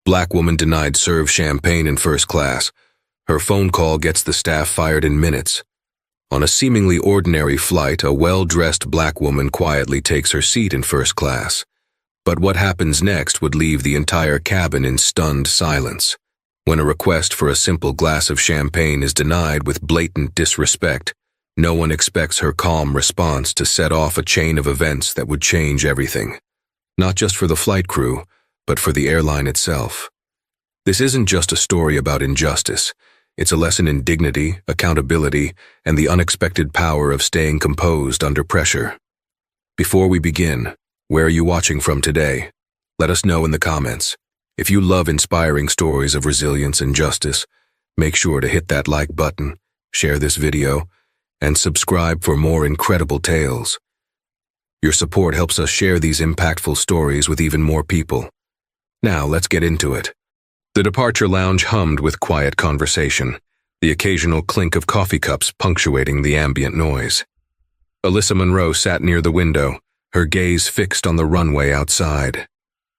Black woman denied serve champagne in first class. Her phone call gets the staff fired in minutes. On a seemingly ordinary flight, a well-dressed black woman quietly takes her seat in first class. But what happens next would leave the entire cabin in stunned silence. When a request for a simple glass of champagne is denied with blatant disrespect, no one expects her calm response to set off a chain of events that would change everything. Not just for the flight crew, but for the airline itself. This isn't just a story about injustice. It's a lesson in dignity, accountability, and the unexpected power of staying composed under pressure. Before we begin, where are you watching from today? Let us know in the comments. If you love inspiring stories of resilience and justice, make sure to hit that like button, share this video, and subscribe for more incredible tales. Your support helps us share these impactful stories with even more people. Now, let's get into it. The departure lounge hummed with quiet conversation, the occasional clink of coffee cups punctuating the ambient noise. Alyssa Monroe sat near the window, her gaze fixed on the runway outside.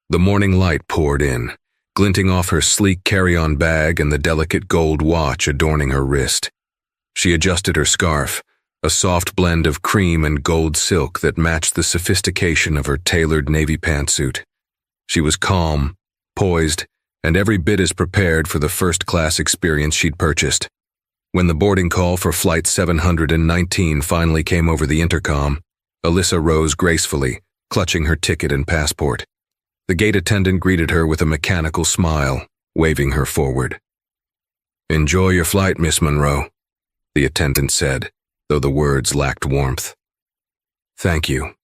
The morning light poured in, glinting off her sleek carry-on bag and the delicate gold watch adorning her wrist. She adjusted her scarf, a soft blend of cream and gold silk that matched the sophistication of her tailored navy pantsuit. She was calm, poised, and every bit as prepared for the first-class experience she'd purchased. When the boarding call for Flight 719 finally came over the intercom, Alyssa rose gracefully, clutching her ticket and passport. The gate attendant greeted her with a mechanical smile, waving her forward. "Enjoy your flight, Miss Monroe," the attendant said, though the words lacked warmth. "Thank you,"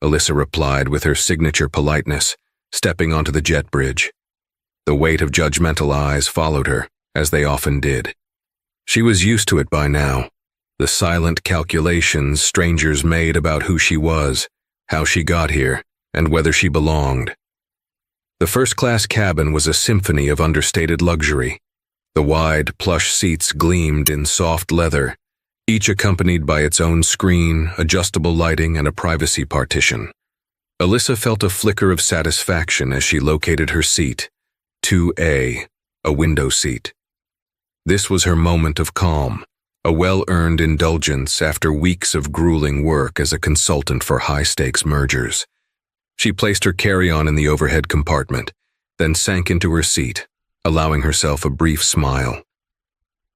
Alyssa replied with her signature politeness, stepping onto the jet bridge. The weight of judgmental eyes followed her, as they often did. She was used to it by now, the silent calculations strangers made about who she was, how she got here, and whether she belonged. The first-class cabin was a symphony of understated luxury. The wide, plush seats gleamed in soft leather, each accompanied by its own screen, adjustable lighting, and a privacy partition. Alyssa felt a flicker of satisfaction as she located her seat, 2A, a window seat. This was her moment of calm, a well-earned indulgence after weeks of grueling work as a consultant for high-stakes mergers. She placed her carry-on in the overhead compartment, then sank into her seat, allowing herself a brief smile.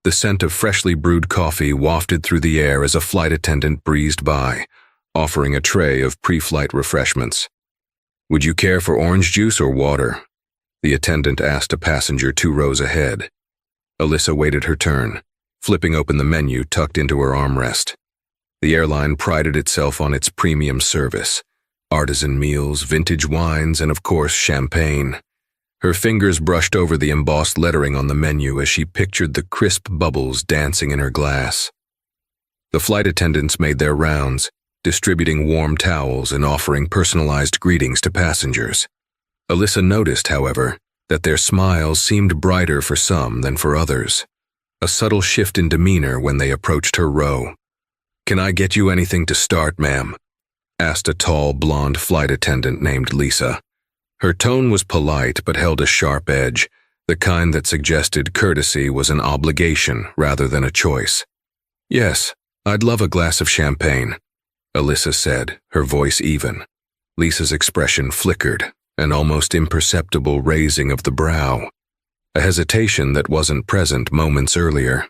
The scent of freshly brewed coffee wafted through the air as a flight attendant breezed by, offering a tray of pre-flight refreshments. "Would you care for orange juice or water?" the attendant asked a passenger 2 rows ahead. Alyssa waited her turn, flipping open the menu tucked into her armrest. The airline prided itself on its premium service: artisan meals, vintage wines, and of course, champagne. Her fingers brushed over the embossed lettering on the menu as she pictured the crisp bubbles dancing in her glass. The flight attendants made their rounds, distributing warm towels and offering personalized greetings to passengers. Alyssa noticed, however, that their smiles seemed brighter for some than for others. A subtle shift in demeanor when they approached her row. "Can I get you anything to start, ma'am?" asked a tall, blonde flight attendant named Lisa. Her tone was polite but held a sharp edge, the kind that suggested courtesy was an obligation rather than a choice. "Yes, I'd love a glass of champagne," Alyssa said, her voice even. Lisa's expression flickered, an almost imperceptible raising of the brow, a hesitation that wasn't present moments earlier.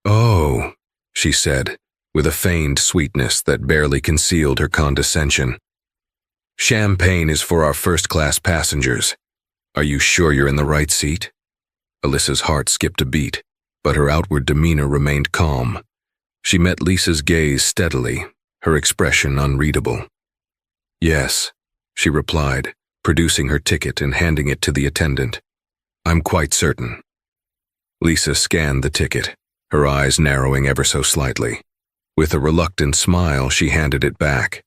"Oh," she said, with a feigned sweetness that barely concealed her condescension. "Champagne is for our first-class passengers. Are you sure you're in the right seat?" Alyssa's heart skipped a beat, but her outward demeanor remained calm. She met Lisa's gaze steadily, her expression unreadable. "Yes," she replied, producing her ticket and handing it to the attendant. "I'm quite certain." Lisa scanned the ticket, her eyes narrowing ever so slightly. With a reluctant smile, she handed it back.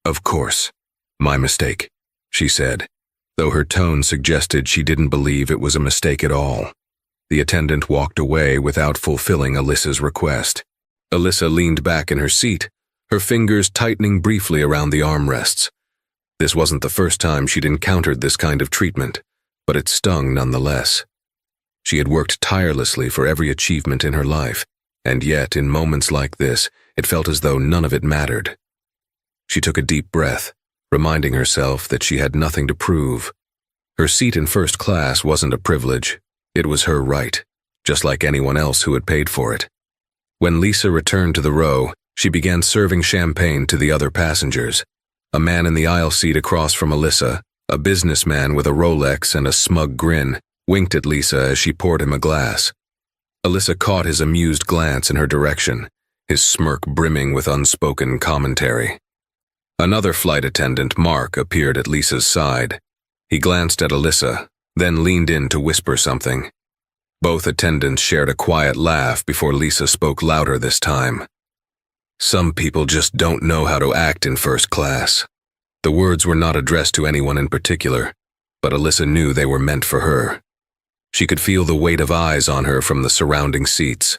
"Of course. My mistake," she said, though her tone suggested she didn't believe it was a mistake at all. The attendant walked away without fulfilling Alyssa's request. Alyssa leaned back in her seat, her fingers tightening briefly around the armrests. This wasn't the first time she'd encountered this kind of treatment, but it stung nonetheless. She had worked tirelessly for every achievement in her life, and yet, in moments like this, it felt as though none of it mattered. She took a deep breath, reminding herself that she had nothing to prove. Her seat in first class wasn't a privilege, it was her right, just like anyone else who had paid for it. When Lisa returned to the row, she began serving champagne to the other passengers. A man in the aisle seat across from Alyssa, a businessman with a Rolex and a smug grin, winked at Lisa as she poured him a glass. Alyssa caught his amused glance in her direction, his smirk brimming with unspoken commentary. Another flight attendant, Mark, appeared at Lisa's side. He glanced at Alyssa, then leaned in to whisper something. Both attendants shared a quiet laugh before Lisa spoke louder this time. "Some people just don't know how to act in first class." The words were not addressed to anyone in particular, but Alyssa knew they were meant for her. She could feel the weight of eyes on her from the surrounding seats.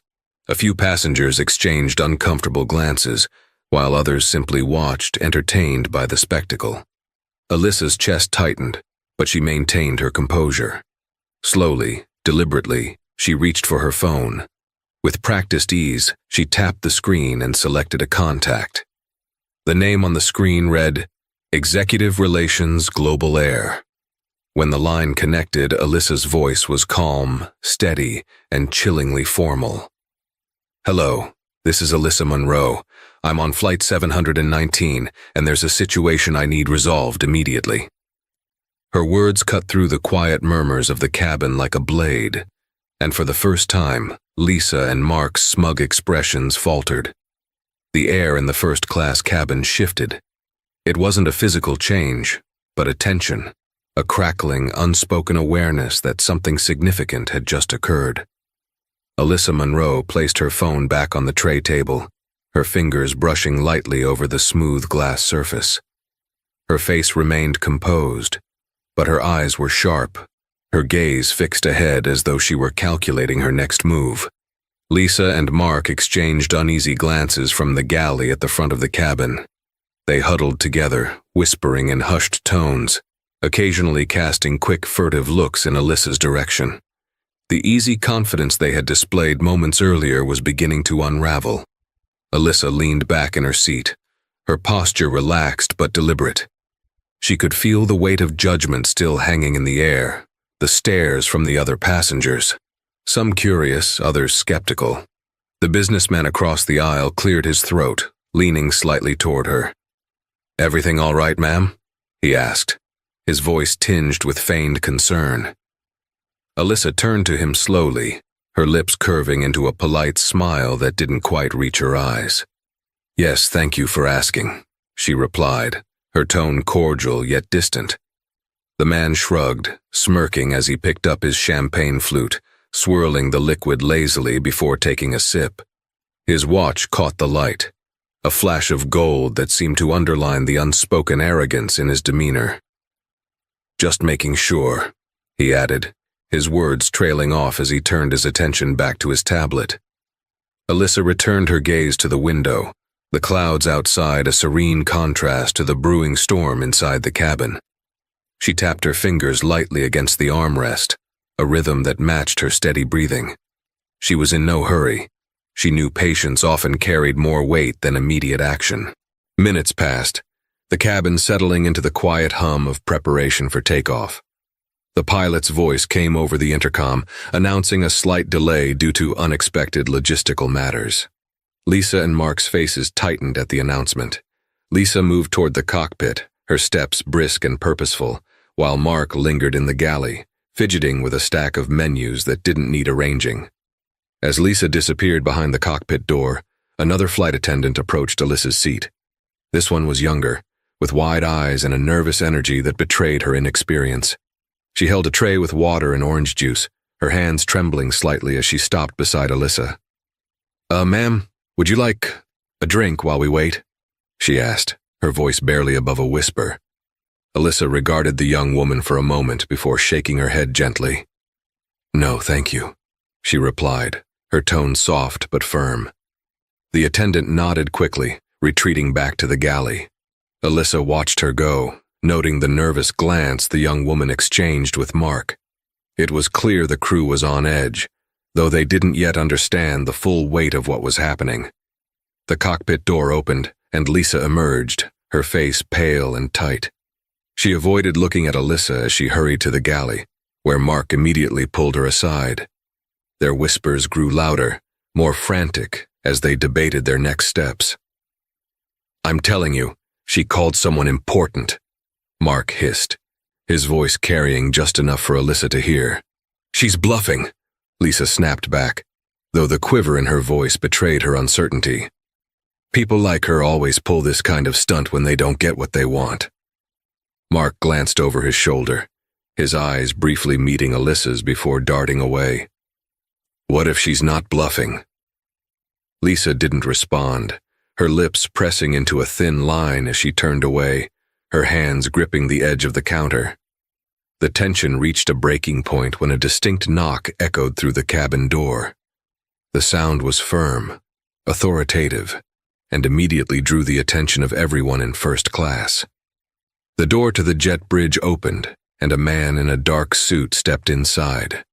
A few passengers exchanged uncomfortable glances, while others simply watched, entertained by the spectacle. Alyssa's chest tightened, but she maintained her composure. Slowly, deliberately, she reached for her phone. With practiced ease, she tapped the screen and selected a contact. The name on the screen read, Executive Relations Global Air. When the line connected, Alyssa's voice was calm, steady, and chillingly formal. "Hello, this is Alyssa Monroe. I'm on flight 719, and there's a situation I need resolved immediately." Her words cut through the quiet murmurs of the cabin like a blade, and for the first time, Lisa and Mark's smug expressions faltered. The air in the first-class cabin shifted. It wasn't a physical change, but a tension, a crackling, unspoken awareness that something significant had just occurred. Alyssa Monroe placed her phone back on the tray table, her fingers brushing lightly over the smooth glass surface. Her face remained composed, but her eyes were sharp, her gaze fixed ahead as though she were calculating her next move. Lisa and Mark exchanged uneasy glances from the galley at the front of the cabin. They huddled together, whispering in hushed tones, occasionally casting quick, furtive looks in Alyssa's direction. The easy confidence they had displayed moments earlier was beginning to unravel. Alyssa leaned back in her seat, her posture relaxed but deliberate. She could feel the weight of judgment still hanging in the air, the stares from the other passengers, some curious, others skeptical. The businessman across the aisle cleared his throat, leaning slightly toward her. "Everything all right, ma'am?" he asked, his voice tinged with feigned concern. Alyssa turned to him slowly, her lips curving into a polite smile that didn't quite reach her eyes. "Yes, thank you for asking," she replied, her tone cordial yet distant. The man shrugged, smirking as he picked up his champagne flute, swirling the liquid lazily before taking a sip. His watch caught the light, a flash of gold that seemed to underline the unspoken arrogance in his demeanor. "Just making sure," he added, his words trailing off as he turned his attention back to his tablet. Alyssa returned her gaze to the window, the clouds outside a serene contrast to the brewing storm inside the cabin. She tapped her fingers lightly against the armrest, a rhythm that matched her steady breathing. She was in no hurry. She knew patience often carried more weight than immediate action. Minutes passed, the cabin settling into the quiet hum of preparation for takeoff. The pilot's voice came over the intercom, announcing a slight delay due to unexpected logistical matters. Lisa and Mark's faces tightened at the announcement. Lisa moved toward the cockpit, her steps brisk and purposeful, while Mark lingered in the galley, fidgeting with a stack of menus that didn't need arranging. As Lisa disappeared behind the cockpit door, another flight attendant approached Alyssa's seat. This one was younger, with wide eyes and a nervous energy that betrayed her inexperience. She held a tray with water and orange juice, her hands trembling slightly as she stopped beside Alyssa. Ma'am, would you like a drink while we wait?" she asked, her voice barely above a whisper. Alyssa regarded the young woman for a moment before shaking her head gently. "No, thank you," she replied, her tone soft but firm. The attendant nodded quickly, retreating back to the galley. Alyssa watched her go, noting the nervous glance the young woman exchanged with Mark. It was clear the crew was on edge, though they didn't yet understand the full weight of what was happening. The cockpit door opened, and Lisa emerged, her face pale and tight. She avoided looking at Alyssa as she hurried to the galley, where Mark immediately pulled her aside. Their whispers grew louder, more frantic, as they debated their next steps. "I'm telling you, she called someone important," Mark hissed, his voice carrying just enough for Alyssa to hear. "She's bluffing," Lisa snapped back, though the quiver in her voice betrayed her uncertainty. "People like her always pull this kind of stunt when they don't get what they want." Mark glanced over his shoulder, his eyes briefly meeting Alyssa's before darting away. "What if she's not bluffing?" Lisa didn't respond, her lips pressing into a thin line as she turned away, her hands gripping the edge of the counter. The tension reached a breaking point when a distinct knock echoed through the cabin door. The sound was firm, authoritative, and immediately drew the attention of everyone in first class. The door to the jet bridge opened, and a man in a dark suit stepped inside.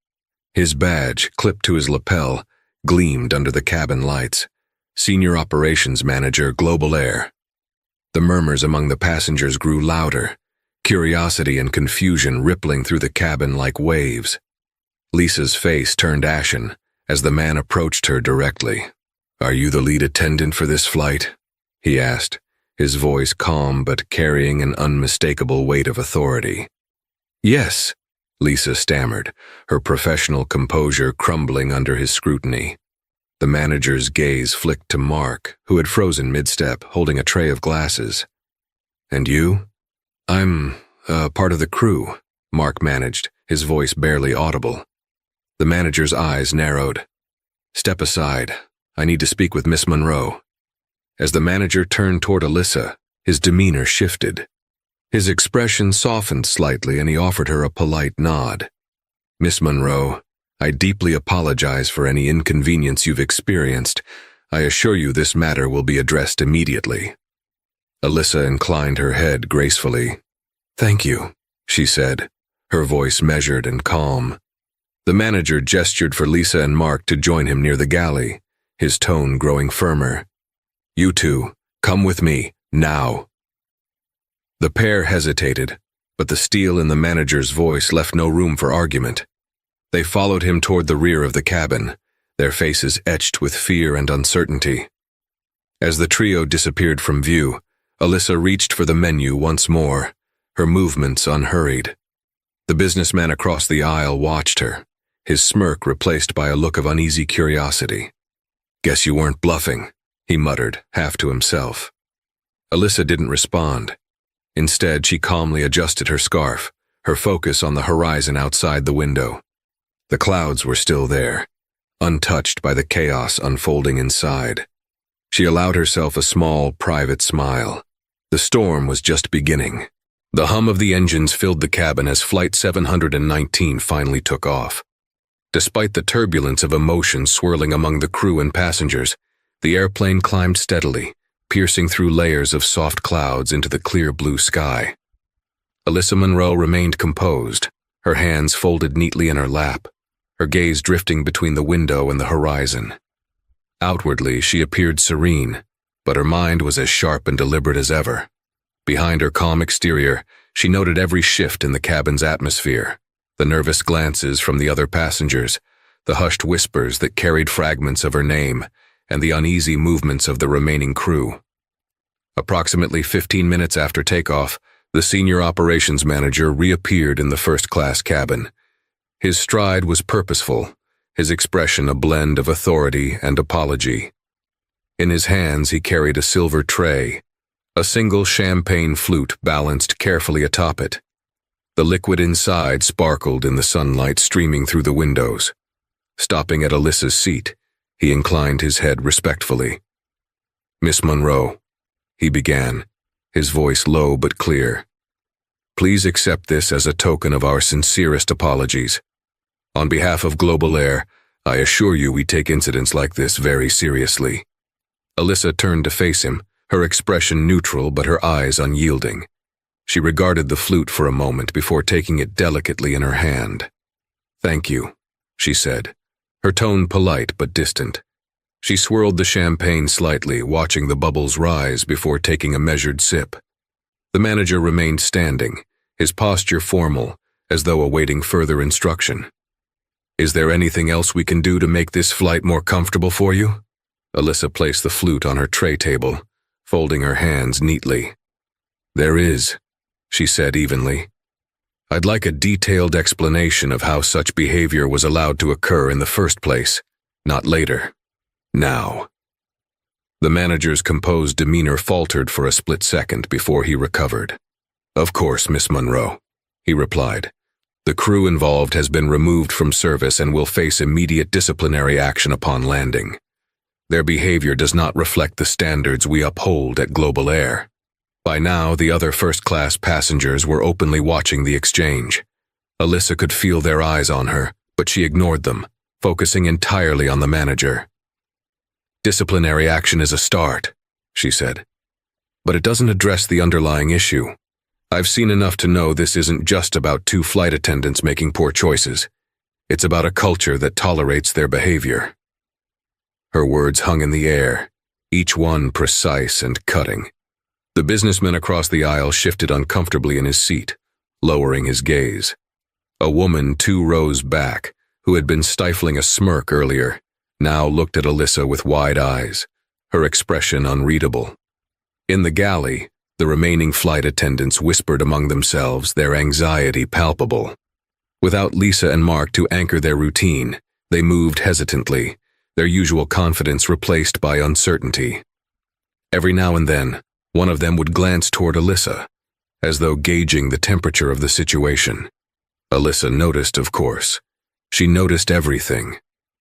His badge, clipped to his lapel, gleamed under the cabin lights. Senior Operations Manager, Global Air. The murmurs among the passengers grew louder, curiosity and confusion rippling through the cabin like waves. Lisa's face turned ashen as the man approached her directly. "Are you the lead attendant for this flight?" he asked, his voice calm but carrying an unmistakable weight of authority. "Yes," Lisa stammered, her professional composure crumbling under his scrutiny. The manager's gaze flicked to Mark, who had frozen mid-step, holding a tray of glasses. "And you?" "I'm part of the crew," Mark managed, his voice barely audible. The manager's eyes narrowed. "Step aside. I need to speak with Miss Monroe." As the manager turned toward Alyssa, his demeanor shifted. His expression softened slightly and he offered her a polite nod. "Miss Monroe, I deeply apologize for any inconvenience you've experienced. I assure you this matter will be addressed immediately." Alyssa inclined her head gracefully. "Thank you," she said, her voice measured and calm. The manager gestured for Lisa and Mark to join him near the galley, his tone growing firmer. "You two, come with me, now." The pair hesitated, but the steel in the manager's voice left no room for argument. They followed him toward the rear of the cabin, their faces etched with fear and uncertainty. As the trio disappeared from view, Alyssa reached for the menu once more, her movements unhurried. The businessman across the aisle watched her, his smirk replaced by a look of uneasy curiosity. "Guess you weren't bluffing," he muttered, half to himself. Alyssa didn't respond. Instead, she calmly adjusted her scarf, her focus on the horizon outside the window. The clouds were still there, untouched by the chaos unfolding inside. She allowed herself a small, private smile. The storm was just beginning. The hum of the engines filled the cabin as Flight 719 finally took off. Despite the turbulence of emotion swirling among the crew and passengers, the airplane climbed steadily, piercing through layers of soft clouds into the clear blue sky. Alyssa Monroe remained composed, her hands folded neatly in her lap, her gaze drifting between the window and the horizon. Outwardly, she appeared serene, but her mind was as sharp and deliberate as ever. Behind her calm exterior, she noted every shift in the cabin's atmosphere, the nervous glances from the other passengers, the hushed whispers that carried fragments of her name, and the uneasy movements of the remaining crew. Approximately 15 minutes after takeoff, the senior operations manager reappeared in the first-class cabin. His stride was purposeful, his expression a blend of authority and apology. In his hands he carried a silver tray, a single champagne flute balanced carefully atop it. The liquid inside sparkled in the sunlight streaming through the windows. Stopping at Alyssa's seat, he inclined his head respectfully. "Miss Monroe," he began, his voice low but clear. "Please accept this as a token of our sincerest apologies. On behalf of Global Air, I assure you we take incidents like this very seriously." Alyssa turned to face him, her expression neutral but her eyes unyielding. She regarded the flute for a moment before taking it delicately in her hand. "Thank you," she said, her tone polite but distant. She swirled the champagne slightly, watching the bubbles rise before taking a measured sip. The manager remained standing, his posture formal, as though awaiting further instruction. "Is there anything else we can do to make this flight more comfortable for you?" Alyssa placed the flute on her tray table, folding her hands neatly. "There is," she said evenly. "I'd like a detailed explanation of how such behavior was allowed to occur in the first place, not later. Now." The manager's composed demeanor faltered for a split second before he recovered. "Of course, Miss Monroe," he replied. "The crew involved has been removed from service and will face immediate disciplinary action upon landing. Their behavior does not reflect the standards we uphold at Global Air." By now, the other first-class passengers were openly watching the exchange. Alyssa could feel their eyes on her, but she ignored them, focusing entirely on the manager. "Disciplinary action is a start," she said, "but it doesn't address the underlying issue. I've seen enough to know this isn't just about two flight attendants making poor choices. It's about a culture that tolerates their behavior." Her words hung in the air, each one precise and cutting. The businessman across the aisle shifted uncomfortably in his seat, lowering his gaze. A woman 2 rows back, who had been stifling a smirk earlier, now looked at Alyssa with wide eyes, her expression unreadable. In the galley, the remaining flight attendants whispered among themselves, their anxiety palpable. Without Lisa and Mark to anchor their routine, they moved hesitantly, their usual confidence replaced by uncertainty. Every now and then, one of them would glance toward Alyssa, as though gauging the temperature of the situation. Alyssa noticed, of course. She noticed everything: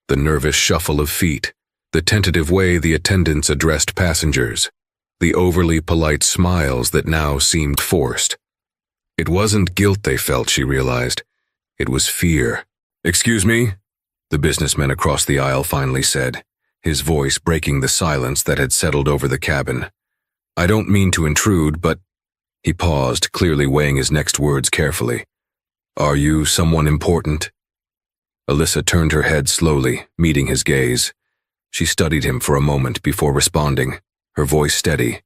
the nervous shuffle of feet, the tentative way the attendants addressed passengers, the overly polite smiles that now seemed forced. It wasn't guilt they felt, she realized. It was fear. "Excuse me?" the businessman across the aisle finally said, his voice breaking the silence that had settled over the cabin. "I don't mean to intrude, but—" He paused, clearly weighing his next words carefully. "Are you someone important?" Alyssa turned her head slowly, meeting his gaze. She studied him for a moment before responding, her voice steady.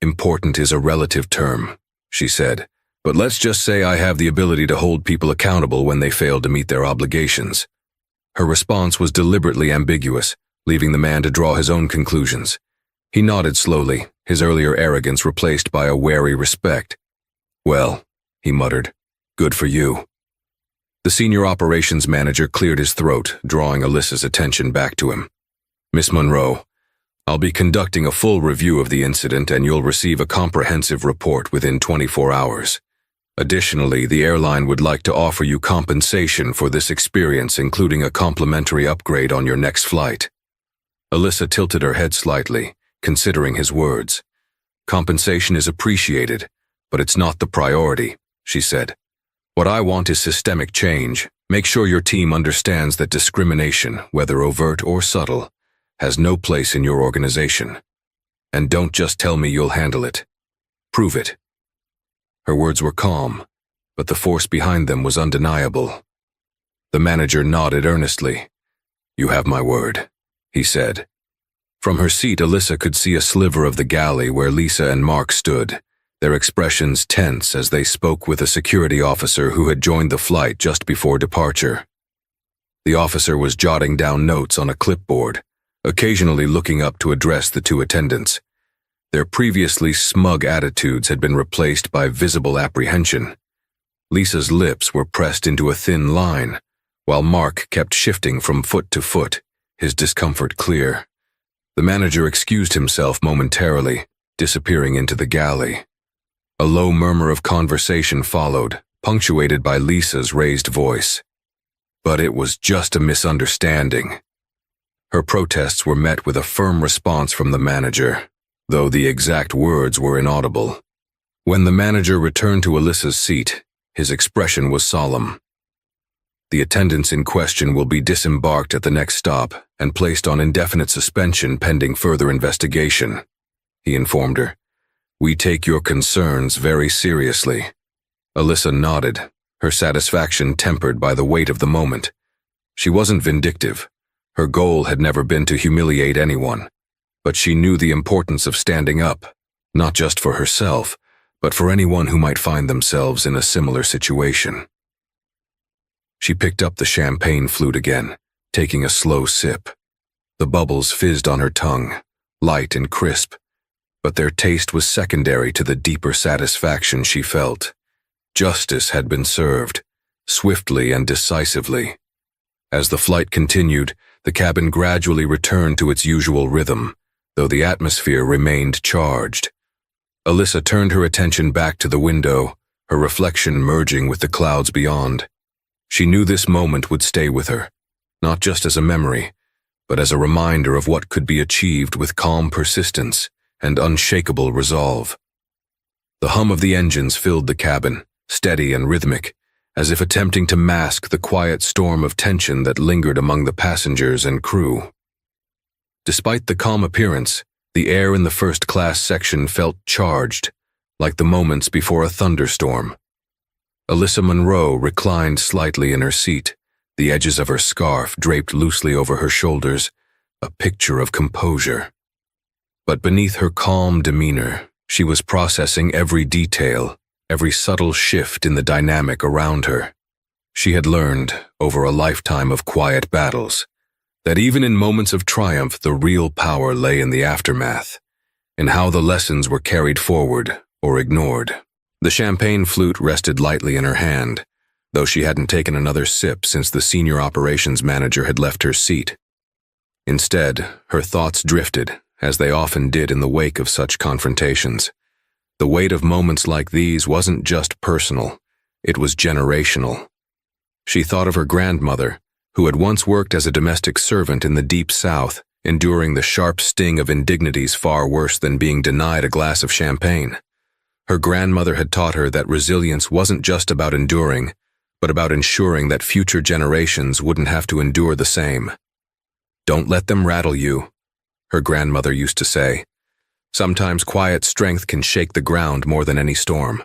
"Important is a relative term," she said, "but let's just say I have the ability to hold people accountable when they fail to meet their obligations." Her response was deliberately ambiguous, leaving the man to draw his own conclusions. He nodded slowly, his earlier arrogance replaced by a wary respect. "Well," he muttered, "good for you." The senior operations manager cleared his throat, drawing Alyssa's attention back to him. "Miss Monroe, I'll be conducting a full review of the incident and you'll receive a comprehensive report within 24 hours. Additionally, the airline would like to offer you compensation for this experience, including a complimentary upgrade on your next flight." Alyssa tilted her head slightly, considering his words. "Compensation is appreciated, but it's not the priority," she said. "What I want is systemic change. Make sure your team understands that discrimination, whether overt or subtle, has no place in your organization. And don't just tell me you'll handle it. Prove it." Her words were calm, but the force behind them was undeniable. The manager nodded earnestly. "You have my word," he said. From her seat, Alyssa could see a sliver of the galley where Lisa and Mark stood, their expressions tense as they spoke with a security officer who had joined the flight just before departure. The officer was jotting down notes on a clipboard, occasionally looking up to address the 2 attendants. Their previously smug attitudes had been replaced by visible apprehension. Lisa's lips were pressed into a thin line, while Mark kept shifting from foot to foot, his discomfort clear. The manager excused himself momentarily, disappearing into the galley. A low murmur of conversation followed, punctuated by Lisa's raised voice. But it was just a misunderstanding. Her protests were met with a firm response from the manager, though the exact words were inaudible. When the manager returned to Alyssa's seat, his expression was solemn. "The attendants in question will be disembarked at the next stop and placed on indefinite suspension pending further investigation," he informed her. We take your concerns very seriously. Alyssa nodded, her satisfaction tempered by the weight of the moment. She wasn't vindictive. Her goal had never been to humiliate anyone. But she knew the importance of standing up, not just for herself, but for anyone who might find themselves in a similar situation. She picked up the champagne flute again, taking a slow sip. The bubbles fizzed on her tongue, light and crisp, but their taste was secondary to the deeper satisfaction she felt. Justice had been served, swiftly and decisively. As the flight continued, the cabin gradually returned to its usual rhythm, though the atmosphere remained charged. Alyssa turned her attention back to the window, her reflection merging with the clouds beyond. She knew this moment would stay with her, not just as a memory, but as a reminder of what could be achieved with calm persistence and unshakable resolve. The hum of the engines filled the cabin, steady and rhythmic, as if attempting to mask the quiet storm of tension that lingered among the passengers and crew. Despite the calm appearance, the air in the first-class section felt charged, like the moments before a thunderstorm. Alyssa Monroe reclined slightly in her seat, the edges of her scarf draped loosely over her shoulders, a picture of composure. But beneath her calm demeanor, she was processing every detail, every subtle shift in the dynamic around her. She had learned, over a lifetime of quiet battles, that even in moments of triumph the real power lay in the aftermath, in how the lessons were carried forward or ignored. The champagne flute rested lightly in her hand, though she hadn't taken another sip since the senior operations manager had left her seat. Instead, her thoughts drifted, as they often did in the wake of such confrontations. The weight of moments like these wasn't just personal, it was generational. She thought of her grandmother, who had once worked as a domestic servant in the Deep South, enduring the sharp sting of indignities far worse than being denied a glass of champagne. Her grandmother had taught her that resilience wasn't just about enduring, but about ensuring that future generations wouldn't have to endure the same. "Don't let them rattle you," her grandmother used to say. "Sometimes quiet strength can shake the ground more than any storm."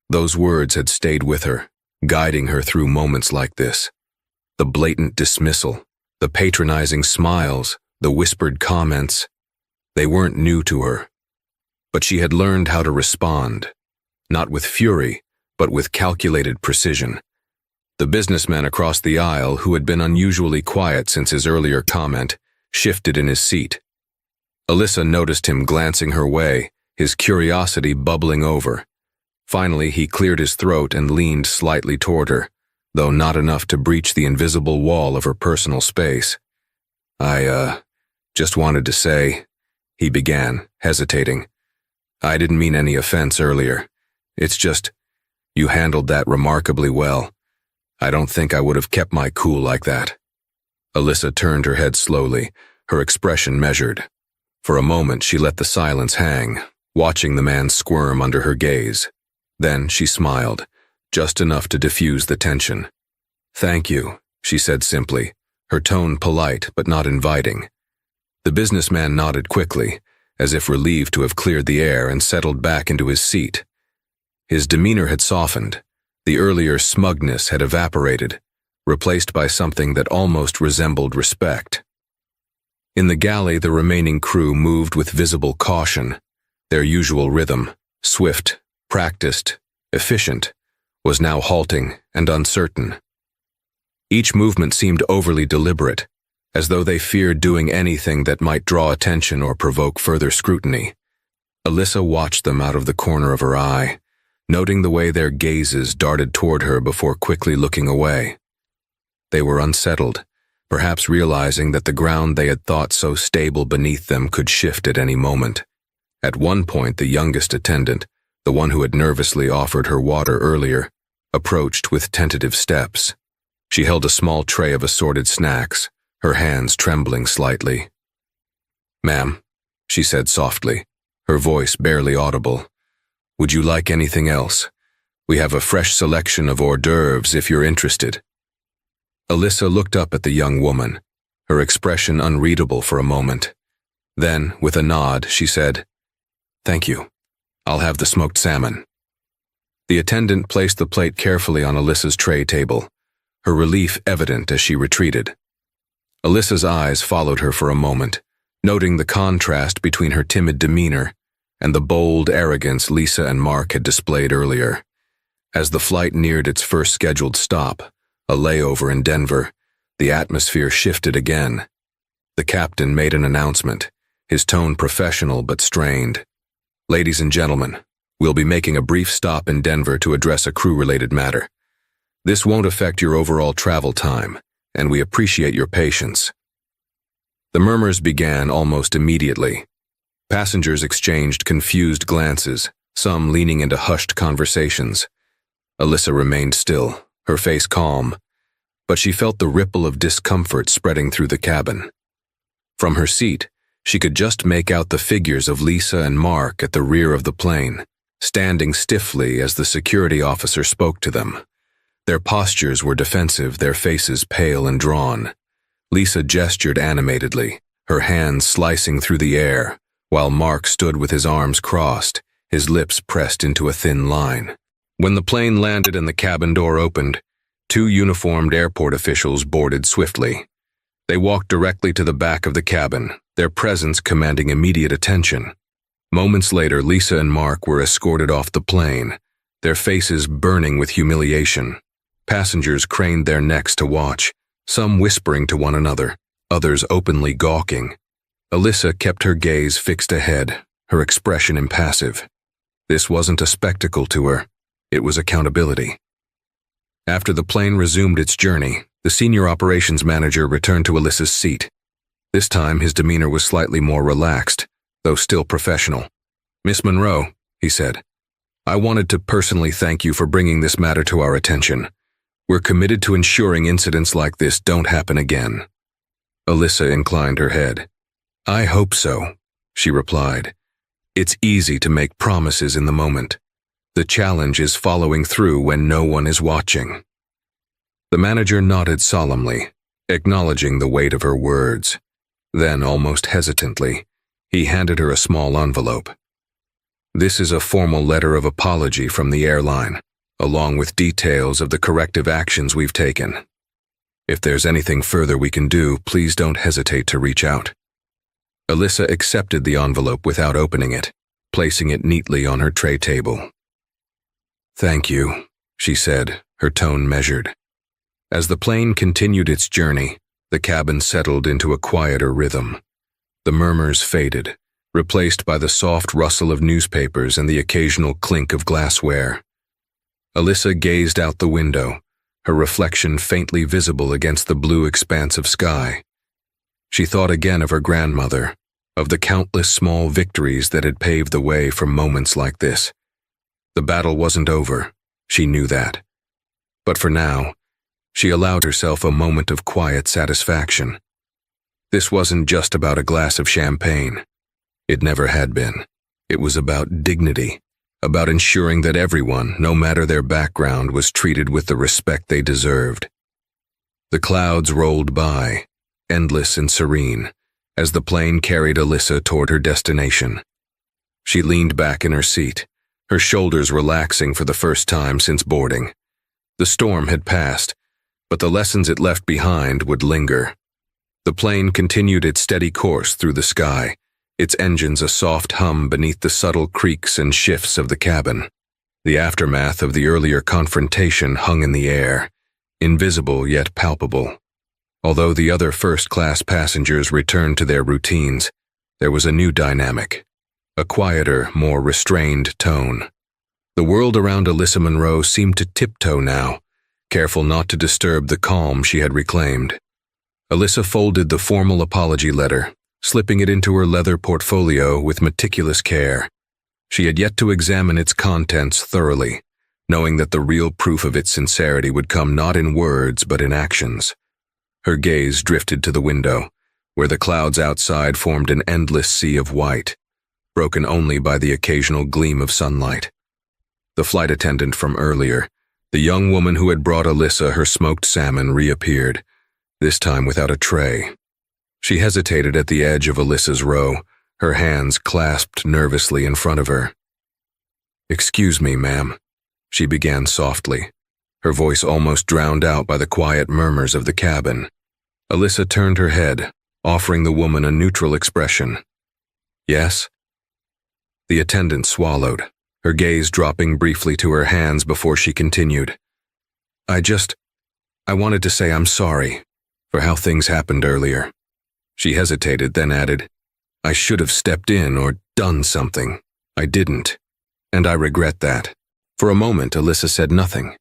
Those words had stayed with her, guiding her through moments like this. The blatant dismissal, the patronizing smiles, the whispered comments, they weren't new to her. But she had learned how to respond, not with fury, but with calculated precision. The businessman across the aisle, who had been unusually quiet since his earlier comment, shifted in his seat. Alyssa noticed him glancing her way, his curiosity bubbling over. Finally, he cleared his throat and leaned slightly toward her, though not enough to breach the invisible wall of her personal space. "I, just wanted to say," he began, hesitating. "I didn't mean any offense earlier. It's just, you handled that remarkably well. I don't think I would have kept my cool like that." Alyssa turned her head slowly, her expression measured. For a moment she let the silence hang, watching the man squirm under her gaze. Then she smiled, just enough to diffuse the tension. "Thank you," she said simply, her tone polite but not inviting. The businessman nodded quickly, as if relieved to have cleared the air, and settled back into his seat. His demeanor had softened. The earlier smugness had evaporated, replaced by something that almost resembled respect. In the galley, the remaining crew moved with visible caution. Their usual rhythm, swift, practiced, efficient, was now halting and uncertain. Each movement seemed overly deliberate, as though they feared doing anything that might draw attention or provoke further scrutiny. Alyssa watched them out of the corner of her eye, noting the way their gazes darted toward her before quickly looking away. They were unsettled, perhaps realizing that the ground they had thought so stable beneath them could shift at any moment. At one point, the youngest attendant, the one who had nervously offered her water earlier, approached with tentative steps. She held a small tray of assorted snacks, her hands trembling slightly. "Ma'am," she said softly, her voice barely audible, "would you like anything else? We have a fresh selection of hors d'oeuvres if you're interested." Alyssa looked up at the young woman, her expression unreadable for a moment. Then, with a nod, she said, "Thank you." I'll have the smoked salmon. The attendant placed the plate carefully on Alyssa's tray table, her relief evident as she retreated. Alyssa's eyes followed her for a moment, noting the contrast between her timid demeanor and the bold arrogance Lisa and Mark had displayed earlier. As the flight neared its first scheduled stop, a layover in Denver, the atmosphere shifted again. The captain made an announcement, his tone professional but strained. "Ladies and gentlemen, we'll be making a brief stop in Denver to address a crew-related matter. This won't affect your overall travel time, and we appreciate your patience." The murmurs began almost immediately. Passengers exchanged confused glances, some leaning into hushed conversations. Alyssa remained still, her face calm, but she felt the ripple of discomfort spreading through the cabin. From her seat, she could just make out the figures of Lisa and Mark at the rear of the plane, standing stiffly as the security officer spoke to them. Their postures were defensive, their faces pale and drawn. Lisa gestured animatedly, her hands slicing through the air, while Mark stood with his arms crossed, his lips pressed into a thin line. When the plane landed and the cabin door opened, two uniformed airport officials boarded swiftly. They walked directly to the back of the cabin, their presence commanding immediate attention. Moments later, Lisa and Mark were escorted off the plane, their faces burning with humiliation. Passengers craned their necks to watch, some whispering to one another, others openly gawking. Alyssa kept her gaze fixed ahead, her expression impassive. This wasn't a spectacle to her, it was accountability. After the plane resumed its journey, the senior operations manager returned to Alyssa's seat. This time his demeanor was slightly more relaxed, though still professional. "Miss Monroe," he said, "I wanted to personally thank you for bringing this matter to our attention. We're committed to ensuring incidents like this don't happen again." Alyssa inclined her head. "I hope so," she replied. "It's easy to make promises in the moment. The challenge is following through when no one is watching." The manager nodded solemnly, acknowledging the weight of her words. Then, almost hesitantly, he handed her a small envelope. "This is a formal letter of apology from the airline, along with details of the corrective actions we've taken. If there's anything further we can do, please don't hesitate to reach out." Alyssa accepted the envelope without opening it, placing it neatly on her tray table. "Thank you," she said, her tone measured. As the plane continued its journey, the cabin settled into a quieter rhythm. The murmurs faded, replaced by the soft rustle of newspapers and the occasional clink of glassware. Alyssa gazed out the window, her reflection faintly visible against the blue expanse of sky. She thought again of her grandmother, of the countless small victories that had paved the way for moments like this. The battle wasn't over, she knew that. But for now, she allowed herself a moment of quiet satisfaction. This wasn't just about a glass of champagne. It never had been. It was about dignity, about ensuring that everyone, no matter their background, was treated with the respect they deserved. The clouds rolled by, endless and serene, as the plane carried Alyssa toward her destination. She leaned back in her seat, her shoulders relaxing for the first time since boarding. The storm had passed, but the lessons it left behind would linger. The plane continued its steady course through the sky, its engines a soft hum beneath the subtle creaks and shifts of the cabin. The aftermath of the earlier confrontation hung in the air, invisible yet palpable. Although the other first-class passengers returned to their routines, there was a new dynamic, a quieter, more restrained tone. The world around Alyssa Monroe seemed to tiptoe now, careful not to disturb the calm she had reclaimed. Alyssa folded the formal apology letter, slipping it into her leather portfolio with meticulous care. She had yet to examine its contents thoroughly, knowing that the real proof of its sincerity would come not in words but in actions. Her gaze drifted to the window, where the clouds outside formed an endless sea of white, broken only by the occasional gleam of sunlight. The flight attendant from earlier, the young woman who had brought Alyssa her smoked salmon, reappeared, this time without a tray. She hesitated at the edge of Alyssa's row, her hands clasped nervously in front of her. "Excuse me, ma'am," she began softly, her voice almost drowned out by the quiet murmurs of the cabin. Alyssa turned her head, offering the woman a neutral expression. "Yes?" The attendant swallowed, her gaze dropping briefly to her hands before she continued. I wanted to say I'm sorry for how things happened earlier." She hesitated, then added, "I should have stepped in or done something. I didn't, and I regret that." For a moment, Alyssa said nothing.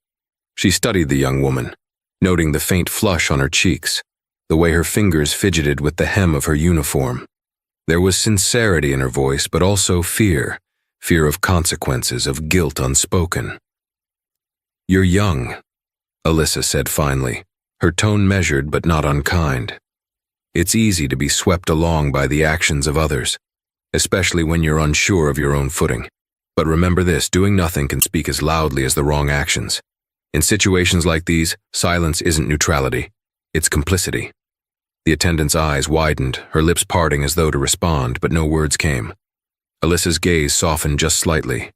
She studied the young woman, noting the faint flush on her cheeks, the way her fingers fidgeted with the hem of her uniform. There was sincerity in her voice, but also fear of consequences, of guilt unspoken. "You're young," Alyssa said finally, her tone measured but not unkind. "It's easy to be swept along by the actions of others, especially when you're unsure of your own footing. But remember this, doing nothing can speak as loudly as the wrong actions. In situations like these, silence isn't neutrality, it's complicity." The attendant's eyes widened, her lips parting as though to respond, but no words came. Alyssa's gaze softened just slightly.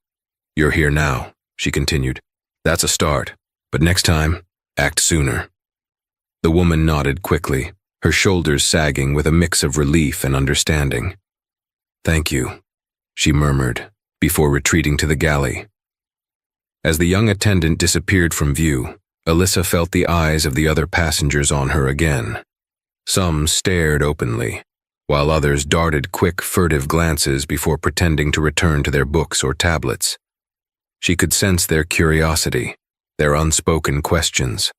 "You're here now," she continued. "That's a start, but next time, act sooner." The woman nodded quickly, her shoulders sagging with a mix of relief and understanding. "Thank you," she murmured, before retreating to the galley. As the young attendant disappeared from view, Alyssa felt the eyes of the other passengers on her again. Some stared openly, while others darted quick, furtive glances before pretending to return to their books or tablets. She could sense their curiosity, their unspoken questions.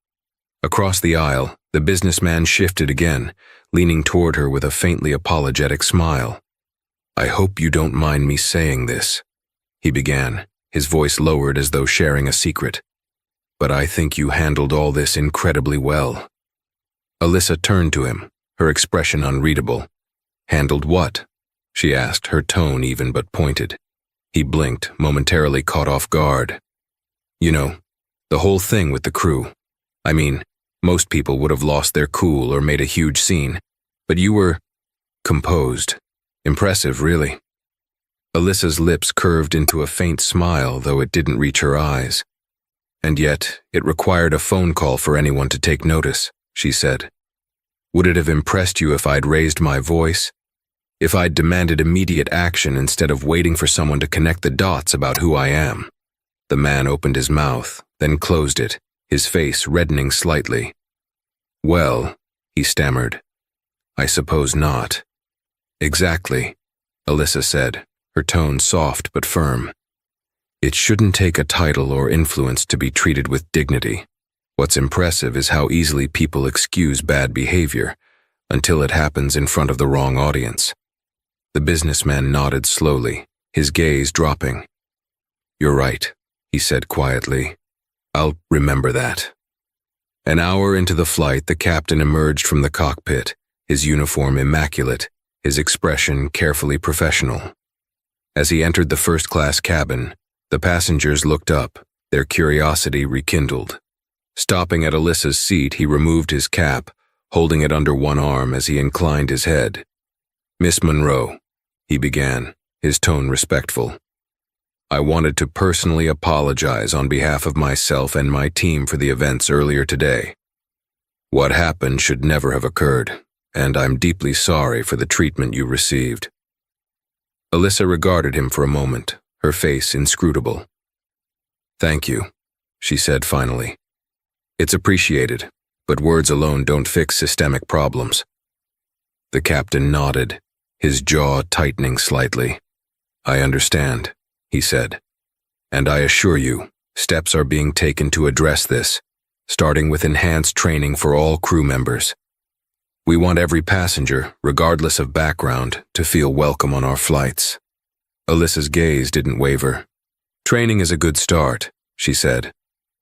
Across the aisle, the businessman shifted again, leaning toward her with a faintly apologetic smile. "I hope you don't mind me saying this," he began, his voice lowered as though sharing a secret. "But I think you handled all this incredibly well." Alyssa turned to him, her expression unreadable. "Handled what?" she asked, her tone even but pointed. He blinked, momentarily caught off guard. "You know, the whole thing with the crew. I mean, most people would have lost their cool or made a huge scene, but you were composed. Impressive, really." Alyssa's lips curved into a faint smile, though it didn't reach her eyes. "And yet, it required a phone call for anyone to take notice," she said. "Would it have impressed you if I'd raised my voice? If I'd demanded immediate action instead of waiting for someone to connect the dots about who I am?" The man opened his mouth, then closed it, his face reddening slightly. "Well," he stammered, "I suppose not." "Exactly," Alyssa said, her tone soft but firm. "It shouldn't take a title or influence to be treated with dignity. What's impressive is how easily people excuse bad behavior until it happens in front of the wrong audience." The businessman nodded slowly, his gaze dropping. "You're right," he said quietly. "I'll remember that." An hour into the flight, the captain emerged from the cockpit, his uniform immaculate, his expression carefully professional. As he entered the first-class cabin, the passengers looked up, their curiosity rekindled. Stopping at Alyssa's seat, he removed his cap, holding it under one arm as he inclined his head. "Miss Monroe," he began, his tone respectful. "I wanted to personally apologize on behalf of myself and my team for the events earlier today. What happened should never have occurred, and I'm deeply sorry for the treatment you received." Alyssa regarded him for a moment, her face inscrutable. "Thank you," she said finally. "It's appreciated, but words alone don't fix systemic problems." The captain nodded, his jaw tightening slightly. "I understand," he said. "And I assure you, steps are being taken to address this, starting with enhanced training for all crew members. We want every passenger, regardless of background, to feel welcome on our flights." Alyssa's gaze didn't waver. "Training is a good start," she said,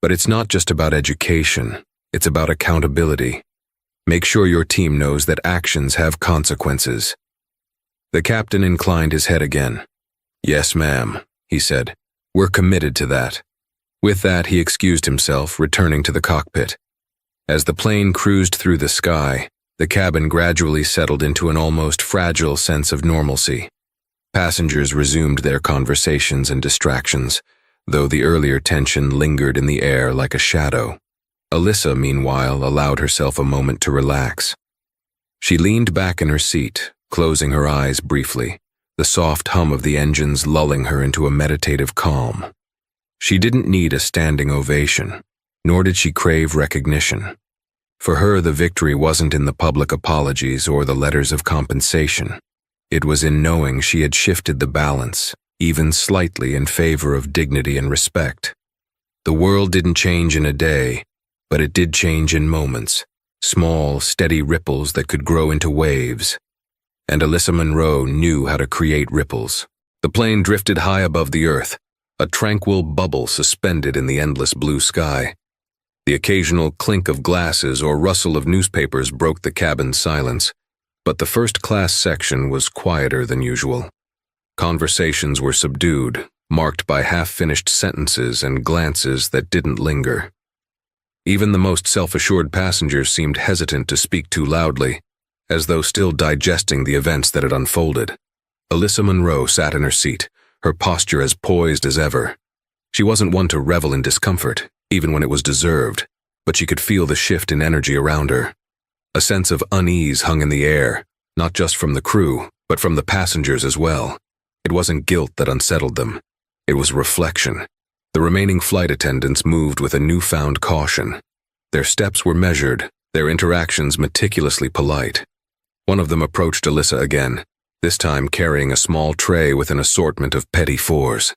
"but it's not just about education, it's about accountability. Make sure your team knows that actions have consequences." The captain inclined his head again. "Yes, ma'am," he said. "We're committed to that." With that, he excused himself, returning to the cockpit. As the plane cruised through the sky, the cabin gradually settled into an almost fragile sense of normalcy. Passengers resumed their conversations and distractions, though the earlier tension lingered in the air like a shadow. Alyssa, meanwhile, allowed herself a moment to relax. She leaned back in her seat, closing her eyes briefly, the soft hum of the engines lulling her into a meditative calm. She didn't need a standing ovation, nor did she crave recognition. For her, the victory wasn't in the public apologies or the letters of compensation. It was in knowing she had shifted the balance, even slightly, in favor of dignity and respect. The world didn't change in a day, but it did change in moments, small, steady ripples that could grow into waves. And Alyssa Monroe knew how to create ripples. The plane drifted high above the earth, a tranquil bubble suspended in the endless blue sky. The occasional clink of glasses or rustle of newspapers broke the cabin's silence, but the first-class section was quieter than usual. Conversations were subdued, marked by half-finished sentences and glances that didn't linger. Even the most self-assured passengers seemed hesitant to speak too loudly, as though still digesting the events that had unfolded. Alyssa Monroe sat in her seat, her posture as poised as ever. She wasn't one to revel in discomfort, even when it was deserved, but she could feel the shift in energy around her. A sense of unease hung in the air, not just from the crew, but from the passengers as well. It wasn't guilt that unsettled them. It was reflection. The remaining flight attendants moved with a newfound caution. Their steps were measured, their interactions meticulously polite. One of them approached Alyssa again, this time carrying a small tray with an assortment of petits fours.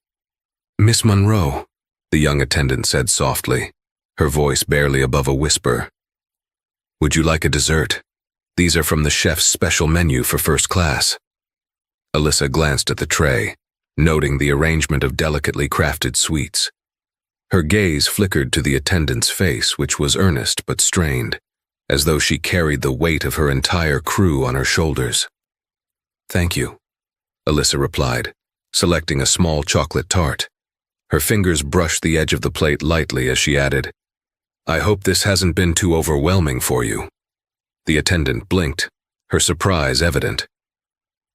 "Miss Monroe," the young attendant said softly, her voice barely above a whisper. "Would you like a dessert? These are from the chef's special menu for first class." Alyssa glanced at the tray, noting the arrangement of delicately crafted sweets. Her gaze flickered to the attendant's face, which was earnest but strained, as though she carried the weight of her entire crew on her shoulders. "Thank you," Alyssa replied, selecting a small chocolate tart. Her fingers brushed the edge of the plate lightly as she added, "I hope this hasn't been too overwhelming for you." The attendant blinked, her surprise evident.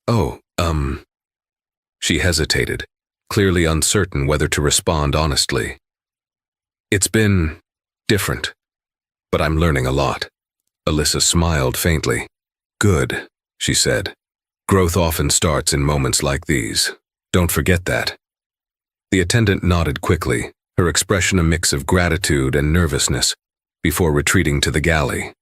"Oh, She hesitated, clearly uncertain whether to respond honestly. "It's been different, but I'm learning a lot." Alyssa smiled faintly. "Good," she said. "Growth often starts in moments like these. Don't forget that." The attendant nodded quickly, her expression a mix of gratitude and nervousness, before retreating to the galley.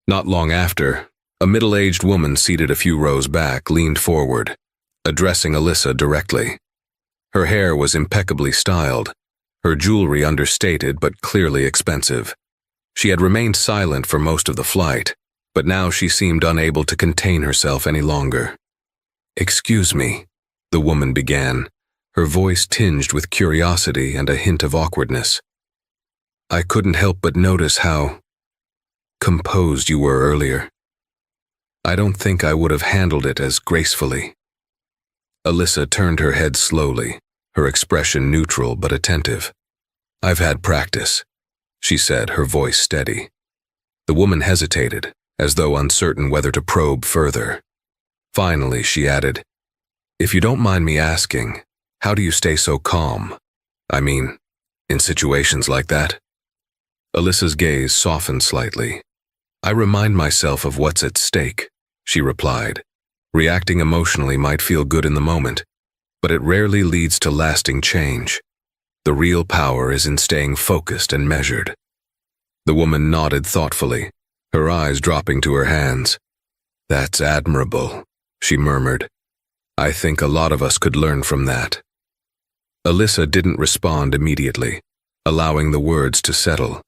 Not long after, a middle-aged woman seated a few rows back leaned forward, addressing Alyssa directly. Her hair was impeccably styled, her jewelry understated but clearly expensive. She had remained silent for most of the flight, but now she seemed unable to contain herself any longer. "Excuse me," the woman began, her voice tinged with curiosity and a hint of awkwardness. "I couldn't help but notice how composed you were earlier. I don't think I would have handled it as gracefully." Alyssa turned her head slowly, her expression neutral but attentive. "I've had practice," she said, her voice steady. The woman hesitated, as though uncertain whether to probe further. Finally, she added, "If you don't mind me asking, how do you stay so calm? I mean, in situations like that?" Alyssa's gaze softened slightly. "I remind myself of what's at stake," she replied. "Reacting emotionally might feel good in the moment, but it rarely leads to lasting change. The real power is in staying focused and measured." The woman nodded thoughtfully, her eyes dropping to her hands. "That's admirable," she murmured. "I think a lot of us could learn from that." Alyssa didn't respond immediately, allowing the words to settle.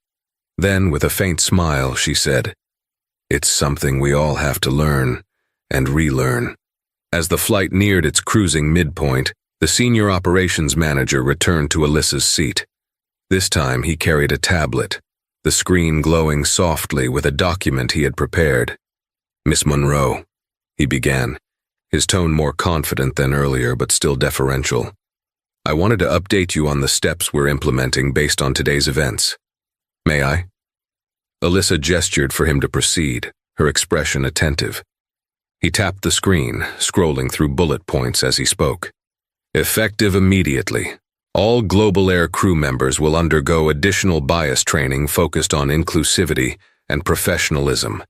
Then, with a faint smile, she said, "It's something we all have to learn and relearn." As the flight neared its cruising midpoint, the senior operations manager returned to Alyssa's seat. This time he carried a tablet, the screen glowing softly with a document he had prepared. "Miss Monroe," he began, his tone more confident than earlier but still deferential. "I wanted to update you on the steps we're implementing based on today's events. May I?" Alyssa gestured for him to proceed, her expression attentive. He tapped the screen, scrolling through bullet points as he spoke. "Effective immediately. All Global Air crew members will undergo additional bias training focused on inclusivity and professionalism.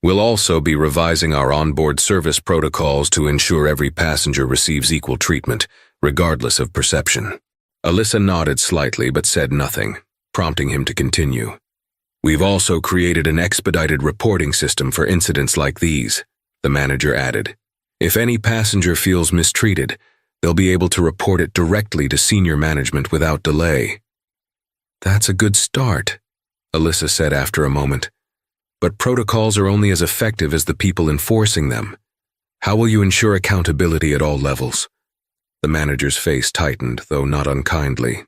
We'll also be revising our onboard service protocols to ensure every passenger receives equal treatment, regardless of perception. Alyssa nodded slightly but said nothing, prompting him to continue. We've also created an expedited reporting system for incidents like these, the manager added. If any passenger feels mistreated, they'll be able to report it directly to senior management without delay. That's a good start, Alyssa said after a moment. But protocols are only as effective as the people enforcing them. How will you ensure accountability at all levels? The manager's face tightened, though not unkindly.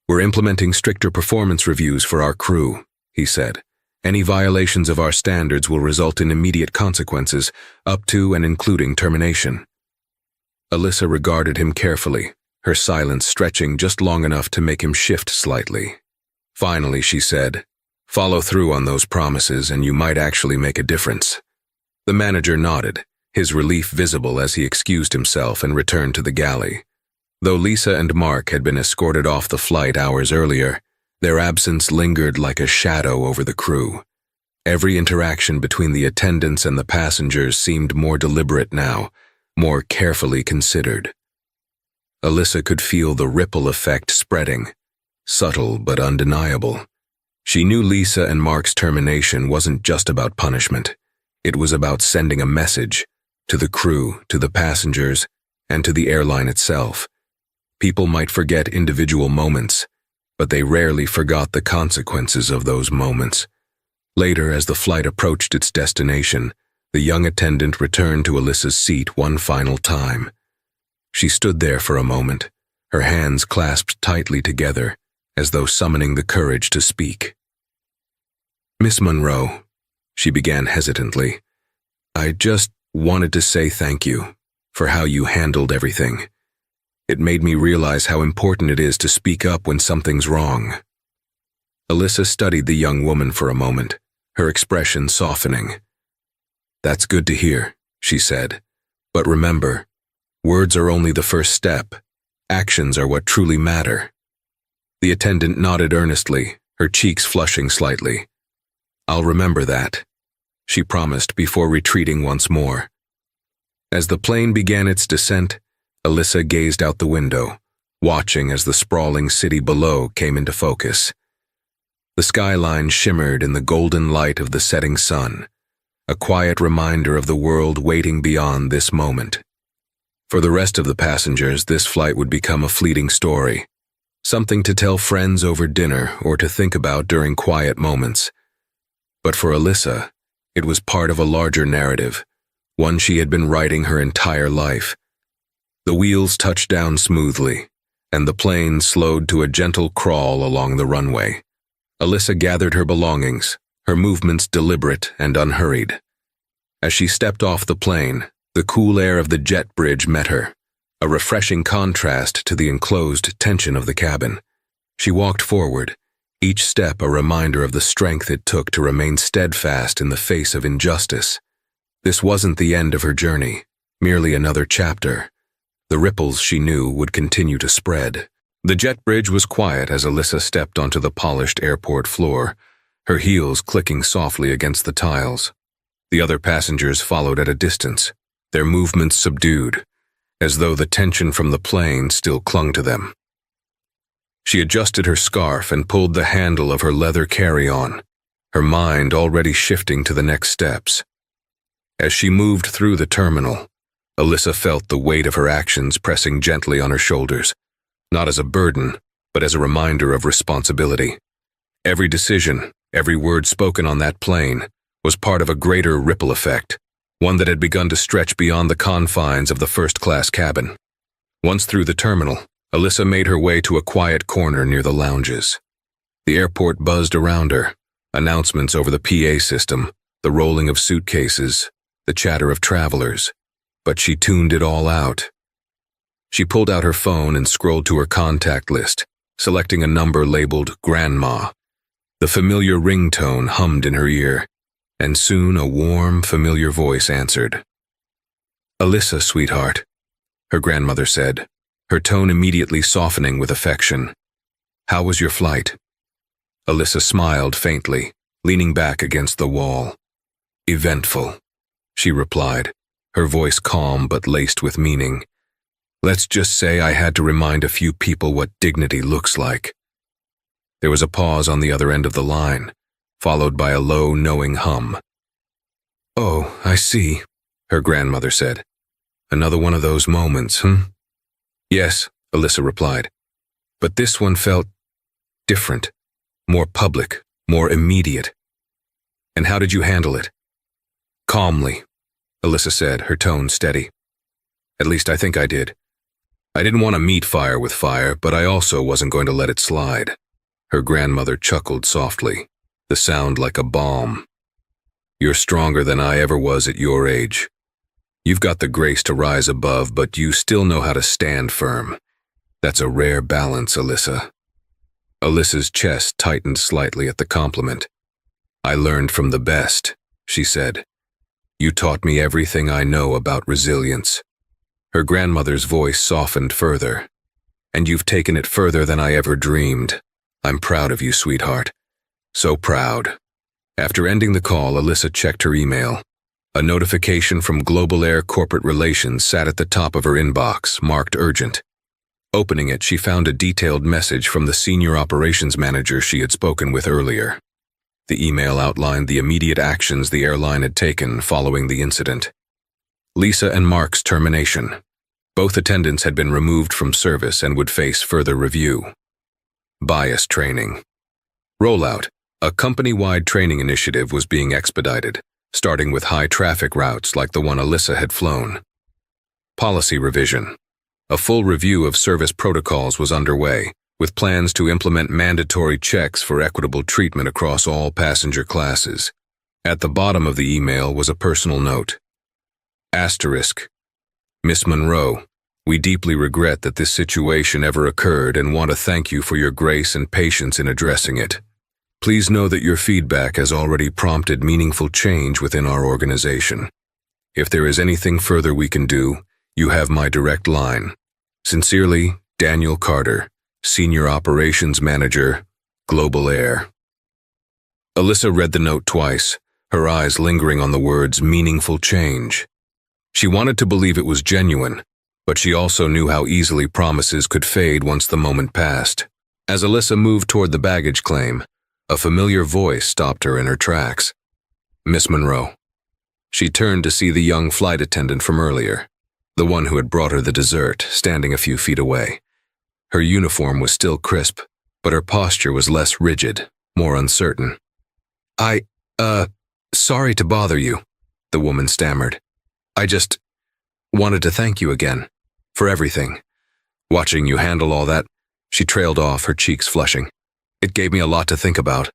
We're implementing stricter performance reviews for our crew, he said. Any violations of our standards will result in immediate consequences, up to and including termination. Alyssa regarded him carefully, her silence stretching just long enough to make him shift slightly. Finally, she said, "Follow through on those promises and you might actually make a difference." The manager nodded, his relief visible as he excused himself and returned to the galley. Though Lisa and Mark had been escorted off the flight hours earlier, their absence lingered like a shadow over the crew. Every interaction between the attendants and the passengers seemed more deliberate now, more carefully considered. Alyssa could feel the ripple effect spreading, subtle but undeniable. She knew Lisa and Mark's termination wasn't just about punishment. It was about sending a message to the crew, to the passengers, and to the airline itself. People might forget individual moments, but they rarely forgot the consequences of those moments. Later, as the flight approached its destination, the young attendant returned to Alyssa's seat one final time. She stood there for a moment, her hands clasped tightly together, as though summoning the courage to speak. "Miss Monroe," she began hesitantly, "I just wanted to say thank you for how you handled everything. It made me realize how important it is to speak up when something's wrong." Alyssa studied the young woman for a moment, her expression softening. "That's good to hear," she said. "But remember, words are only the first step. Actions are what truly matter." The attendant nodded earnestly, her cheeks flushing slightly. "I'll remember that," she promised before retreating once more. As the plane began its descent, Alyssa gazed out the window, watching as the sprawling city below came into focus. The skyline shimmered in the golden light of the setting sun, a quiet reminder of the world waiting beyond this moment. For the rest of the passengers, this flight would become a fleeting story, something to tell friends over dinner or to think about during quiet moments. But for Alyssa, it was part of a larger narrative, one she had been writing her entire life. The wheels touched down smoothly, and the plane slowed to a gentle crawl along the runway. Alyssa gathered her belongings, her movements deliberate and unhurried. As she stepped off the plane, the cool air of the jet bridge met her, a refreshing contrast to the enclosed tension of the cabin. She walked forward, each step a reminder of the strength it took to remain steadfast in the face of injustice. This wasn't the end of her journey, merely another chapter. The ripples, she knew, would continue to spread. The jet bridge was quiet as Alyssa stepped onto the polished airport floor, her heels clicking softly against the tiles. The other passengers followed at a distance, their movements subdued, as though the tension from the plane still clung to them. She adjusted her scarf and pulled the handle of her leather carry-on, her mind already shifting to the next steps. As she moved through the terminal, Alyssa felt the weight of her actions pressing gently on her shoulders, not as a burden, but as a reminder of responsibility. Every decision, every word spoken on that plane, was part of a greater ripple effect, one that had begun to stretch beyond the confines of the first-class cabin. Once through the terminal, Alyssa made her way to a quiet corner near the lounges. The airport buzzed around her, announcements over the PA system, the rolling of suitcases, the chatter of travelers, but she tuned it all out. She pulled out her phone and scrolled to her contact list, selecting a number labeled Grandma. The familiar ringtone hummed in her ear, and soon a warm, familiar voice answered. "Alyssa, sweetheart," her grandmother said, her tone immediately softening with affection. "How was your flight?" Alyssa smiled faintly, leaning back against the wall. "Eventful," she replied, her voice calm but laced with meaning. "Let's just say I had to remind a few people what dignity looks like." There was a pause on the other end of the line, followed by a low, knowing hum. "Oh, I see," her grandmother said. "Another one of those moments, "Yes," Alyssa replied. "But this one felt different, more public, more immediate." "And how did you handle it?" "Calmly," Alyssa said, her tone steady. "At least I think I did. I didn't want to meet fire with fire, but I also wasn't going to let it slide." Her grandmother chuckled softly, the sound like a balm. "You're stronger than I ever was at your age. You've got the grace to rise above, but you still know how to stand firm. That's a rare balance, Alyssa." Alyssa's chest tightened slightly at the compliment. "I learned from the best," she said. "You taught me everything I know about resilience." Her grandmother's voice softened further. "And you've taken it further than I ever dreamed. I'm proud of you, sweetheart. So proud." After ending the call, Alyssa checked her email. A notification from Global Air Corporate Relations sat at the top of her inbox, marked urgent. Opening it, she found a detailed message from the senior operations manager she had spoken with earlier. The email outlined the immediate actions the airline had taken following the incident. Lisa and Mark's termination. Both attendants had been removed from service and would face further review. Bias training. Rollout. A company-wide training initiative was being expedited, starting with high-traffic routes like the one Alyssa had flown. Policy revision. A full review of service protocols was underway, with plans to implement mandatory checks for equitable treatment across all passenger classes. At the bottom of the email was a personal note. Asterisk. "Miss Monroe, we deeply regret that this situation ever occurred and want to thank you for your grace and patience in addressing it. Please know that your feedback has already prompted meaningful change within our organization. If there is anything further we can do, you have my direct line. Sincerely, Daniel Carter, Senior Operations Manager, Global Air." Alyssa read the note twice, her eyes lingering on the words meaningful change. She wanted to believe it was genuine, but she also knew how easily promises could fade once the moment passed. As Alyssa moved toward the baggage claim, a familiar voice stopped her in her tracks. "Miss Monroe." She turned to see the young flight attendant from earlier, the one who had brought her the dessert, standing a few feet away. Her uniform was still crisp, but her posture was less rigid, more uncertain. Sorry to bother you," the woman stammered. "I just wanted to thank you again, for everything. Watching you handle all that," she trailed off, her cheeks flushing. "It gave me a lot to think about."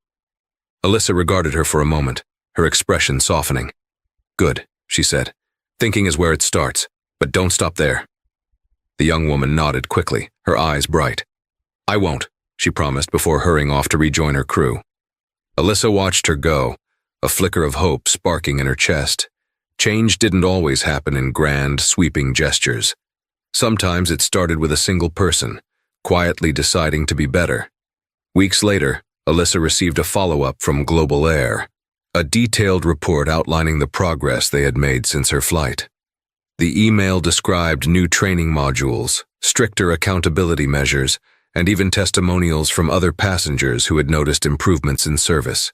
Alyssa regarded her for a moment, her expression softening. "Good," she said. "Thinking is where it starts, but don't stop there." The young woman nodded quickly, her eyes bright. "I won't," she promised before hurrying off to rejoin her crew. Alyssa watched her go, a flicker of hope sparking in her chest. Change didn't always happen in grand, sweeping gestures. Sometimes it started with a single person, quietly deciding to be better. Weeks later, Alyssa received a follow-up from Global Air, a detailed report outlining the progress they had made since her flight. The email described new training modules, stricter accountability measures, and even testimonials from other passengers who had noticed improvements in service.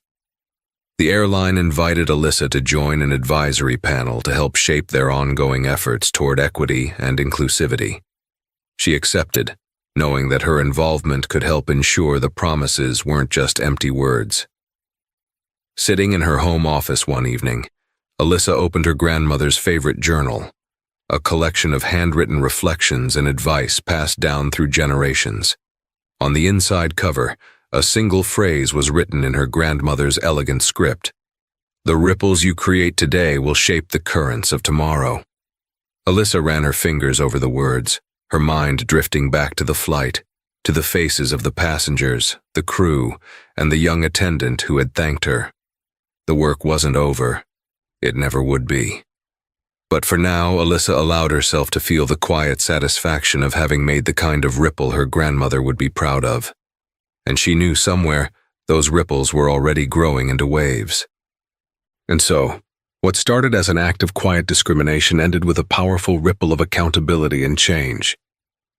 The airline invited Alyssa to join an advisory panel to help shape their ongoing efforts toward equity and inclusivity. She accepted, knowing that her involvement could help ensure the promises weren't just empty words. Sitting in her home office one evening, Alyssa opened her grandmother's favorite journal, a collection of handwritten reflections and advice passed down through generations. On the inside cover, a single phrase was written in her grandmother's elegant script. "The ripples you create today will shape the currents of tomorrow." Alyssa ran her fingers over the words, her mind drifting back to the flight, to the faces of the passengers, the crew, and the young attendant who had thanked her. The work wasn't over. It never would be. But for now, Alyssa allowed herself to feel the quiet satisfaction of having made the kind of ripple her grandmother would be proud of. And she knew somewhere those ripples were already growing into waves. And so, what started as an act of quiet discrimination ended with a powerful ripple of accountability and change.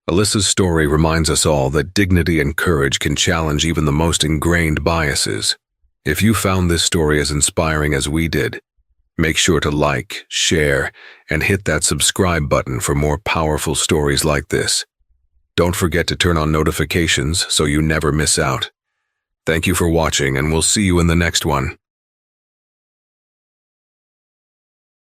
Alyssa's story reminds us all that dignity and courage can challenge even the most ingrained biases. If you found this story as inspiring as we did, make sure to like, share, and hit that subscribe button for more powerful stories like this. Don't forget to turn on notifications so you never miss out. Thank you for watching, and we'll see you in the next one.